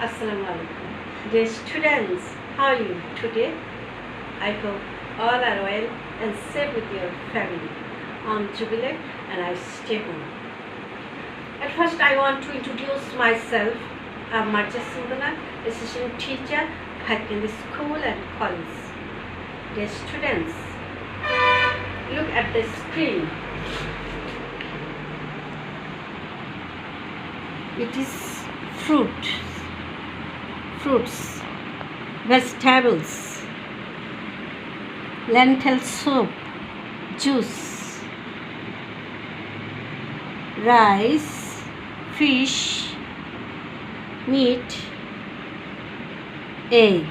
Assalamu alaikum. Dear students, how are you today? I hope all are well and safe with your family. I'm Jubilee and I stay home. At first, I want to introduce myself. I'm Marja Sundana, assistant teacher at in the school and college. Dear students, look at the screen. It is fruits, vegetables, lentil soup, juice, rice, fish, meat, egg.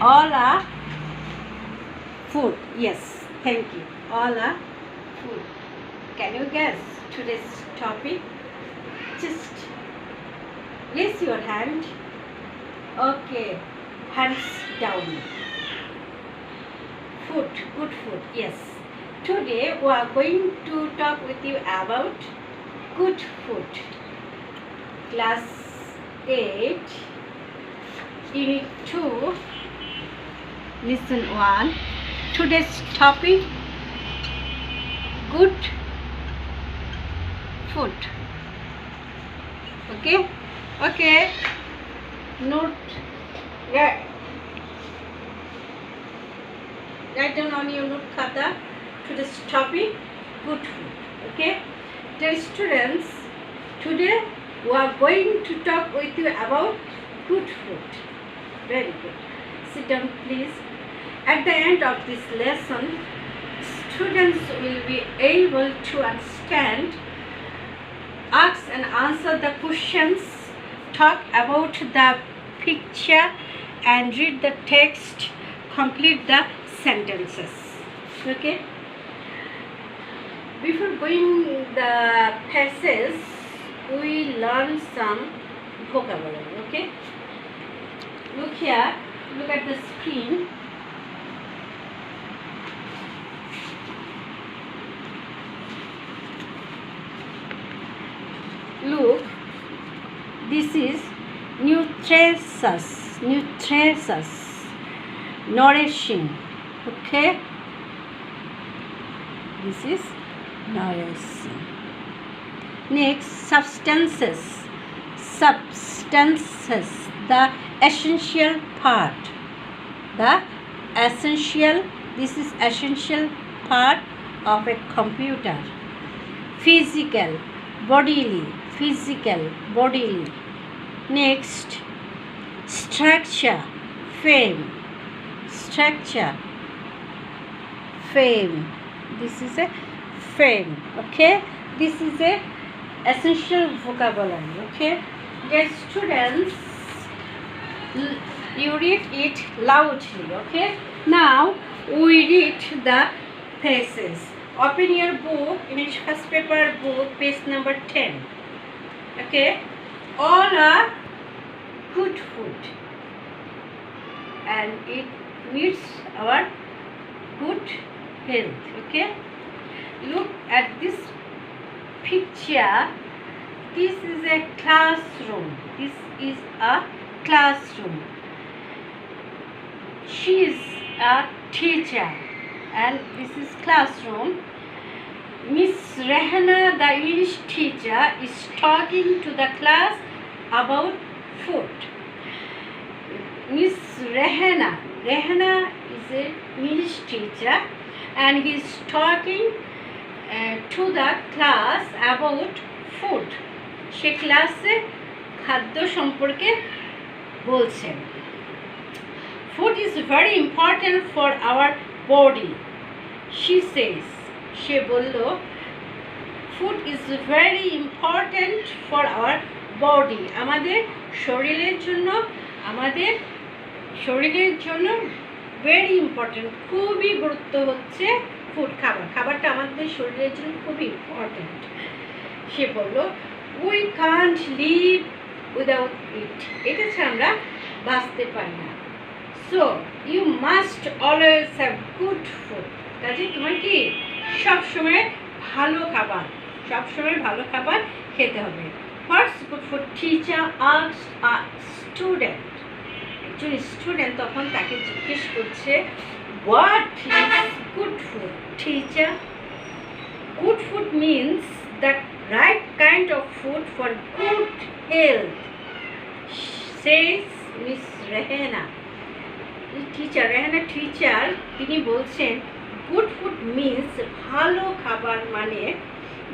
All are food. Yes, thank you. All are food. Can you guess today's topic? Just raise your hand. Okay, hands down. Food, good food, yes. Today we are going to talk with you about good food. Class 8, Unit 2, Lesson 1. Today's topic, good food. Okay. Note, write down on your note khata today's topic, good food. Okay, dear students, today we are going to talk with you about good food. Very good. Sit down, please. At the end of this lesson, students will be able to understand, ask and answer the questions, talk about the picture and read the text, complete the sentences. Okay, before going the passage, we learn some vocabulary. Okay, look here, look at the screen. Look, this is nutritious, nourishing. Okay, this is nourishing. Next, substances, the essential part, this is essential part of a computer. Physical, bodily. Next, structure, fame. This is a fame. Okay, this is a essential vocabulary. Okay, dear students, you read it loudly. Okay, now we read the pages. Open your book, English first paper book, page number 10. Okay, all are good food and it meets our good health. Okay, look at this picture. This is a classroom. She is a teacher and this is classroom. Miss Rehana, the English teacher, is talking to the class about food. Miss Rehana is a English teacher and he is talking to the class about food. সে ক্লাসে খাদ্য সম্পর্কে বলছেন. Food is very important for our body. She says, সে বলল, food is very important for our body. আমাদের শরীরের জন্য very important, খুবই গুরুত্ব হচ্ছে ফুড, খাবারটা আমাদের শরীরের জন্য খুবই ইম্পর্টেন্ট. সে বলল, we can't live without it. এটা ছাড়া আমরা বাঁচতে পারি না. So you must always have good food. কাজে তোমার কি সবসময় ভালো খাবার খেতে হবে. What's good food teacher asked a student. একজন স্টুডেন্ট তখন তাকে জিজ্ঞেস করছে, what is good food teacher? Good food means the right kind of food for good health, says Miss Rehana. Rehana teacher তিনি বলছেন, গুড ফুড মিনস ভালো খাবার মানে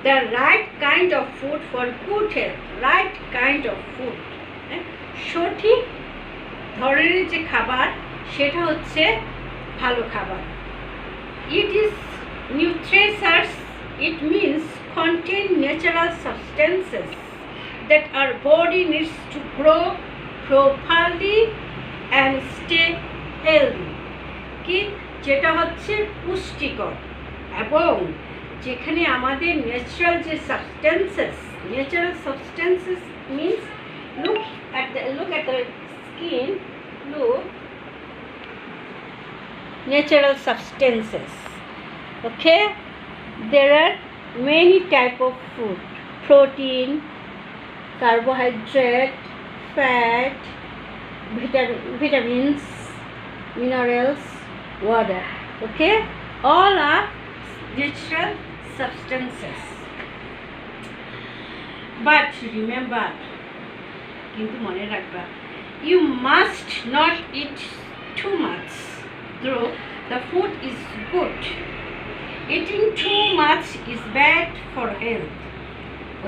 the right kind of food for good health. Right kind of food, সঠিক ধরনের যে খাবার সেটা হচ্ছে ভালো খাবার। It is nutritious, it means contain natural substances that our body needs to grow properly and stay healthy। কি যেটা হচ্ছে পুষ্টিকর এবং যেখানে আমাদের ন্যাচারাল যে substances, natural substances means look at the skin, look, natural substances, okay? There are many type of food: protein, carbohydrate, fat, vitamins, minerals, water, okay? All are natural substances. But remember, কিন্তু মনে রাখবা, you must not eat too much, though the food is good. Eating too much is bad for health.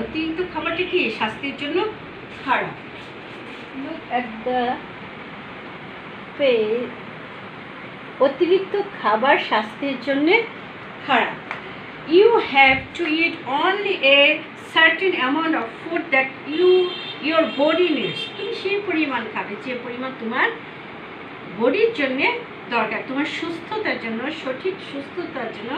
অতিরিক্ত খাবারটা কি স্বাস্থ্যের জন্য খারাপ। Look at the page. অতিরিক্ত খাবার স্বাস্থ্যের জন্য খারাপ। You have to eat only a certain amount of food that your body needs. তুমি সেই পরিমাণ খাবে যে পরিমাণ তোমার বডির জন্য দরকার, তোমার সুস্থতার জন্য, সঠিক সুস্থতার জন্য,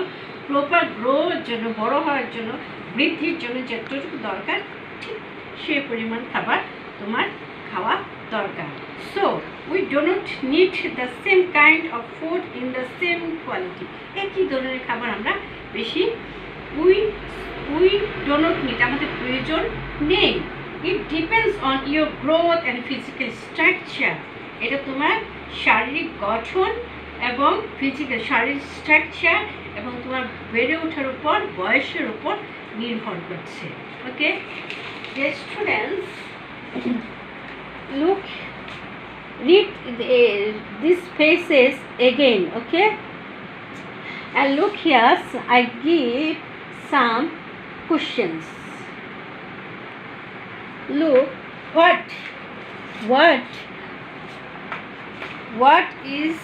প্রপার গ্রোর জন্য, বড় হওয়ার জন্য, বৃদ্ধির জন্য যতটুকু দরকার ঠিক সেই পরিমাণ খাবার তোমার খাওয়া দরকার। So we do not need the same kind of food in the same quality. একই ধরনের খাবার আমরা বেশি উই ডো নট নিড, আমাদের প্রয়োজন নেই। It depends on your growth and physical structure. এটা তোমার শারীরিক গঠন এবং শারীরিক স্ট্রাকচার এবং তোমার বেড়ে ওঠার উপর, বয়সের উপর নির্ভর করছে। Okay, dear students, look, read these phrases again, okay? And look here, I give some questions. Look, what is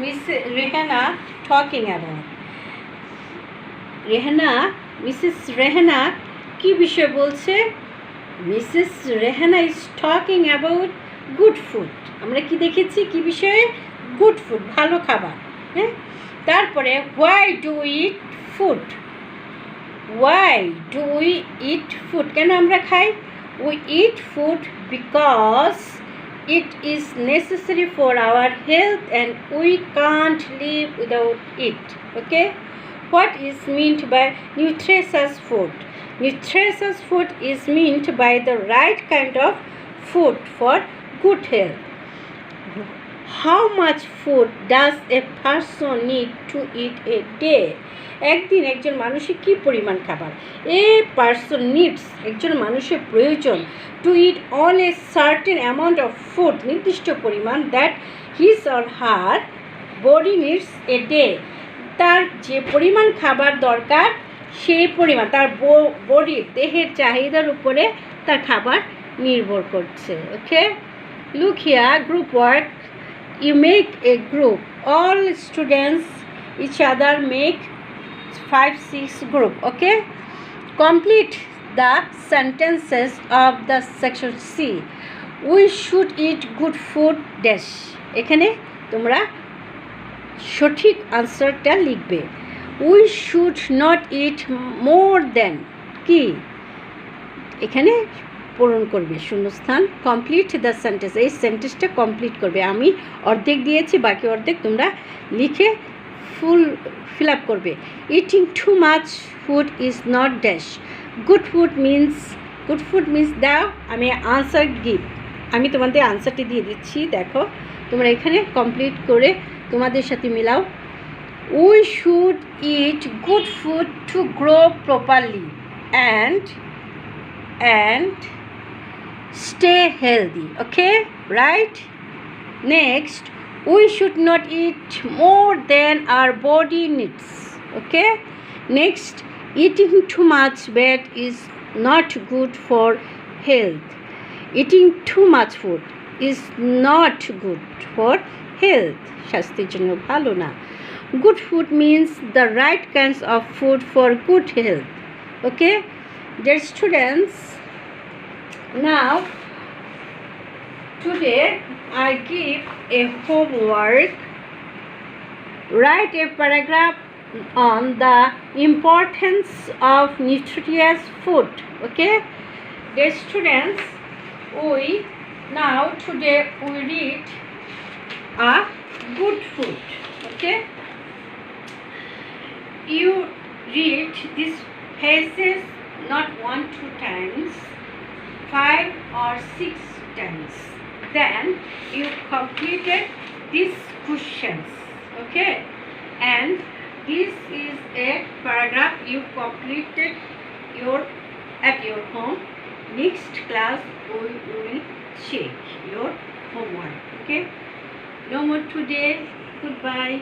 Miss Rehana talking about? Mrs. Rehana কি বিষয় বলছে? Mrs. Rehana is talking about good food. আমরা কি দেখেছি কি বিষয়ে? Good food, ভালো খাবার। হ্যাঁ, তারপরে why do we eat food? Why do we eat food? কেন আমরা খাই? We eat food because it is necessary for our health and we can't live without it. Okay? What is meant by nutritious food? Nutritious food is meant by the right kind of food for good health. How much food does a person need to eat a day? একদিন একজন মানুষের কি পরিমাণ খাবার? A person needs, একজন মানুষের প্রয়োজন to eat only a certain amount of food, নির্দিষ্ট পরিমাণ, that his or her body needs a day. তার যে পরিমাণ খাবার দরকার সেই পরিমাণ তার বডির, দেহের চাহিদার উপরে তার খাবার নির্ভর করছে। Okay, look here, group work, you make a group, all students each other make 5-6 group. Okay, complete the sentences of the section C. We should eat good food dash. এখানে তোমরা সঠিক আনসারটা লিখবে। We should not eat more than, কি এখানে পূরণ করবে শূন্যস্থান। কমপ্লিট দ্য সেন্টেন্স, এই সেন্টেন্সটা কমপ্লিট করবে। আমি অর্ধেক দিয়েছি, বাকি অর্ধেক তোমরা লিখে ফিল আপ করবে। Eating too much food is not dash, good food means দাও আমি আনসার গিভ, আমি তোমাদের আনসারটি দিয়ে দিচ্ছি। দেখো তোমরা এখানে কমপ্লিট করে তোমাদের সাথে মিলাও। We should it good food to grow properly and stay healthy. Okay, right? Next, we should not eat more than our body needs. Okay, next, eating too much bad is not good for health. Eating too much food is not good for health. স্বাস্থ্যের জন্য ভালো না। Good food means the right kinds of food for good health. Okay, dear students, now today I give a homework. Write a paragraph on the importance of nutritious food. Okay, dear students, today we read a good food. Okay, you read these phrases not 1-2 times, 5 or 6 times. Then you completed these questions. Okay, and this is a paragraph you completed at your home. Next class we will check your homework. Okay, no more today. Goodbye.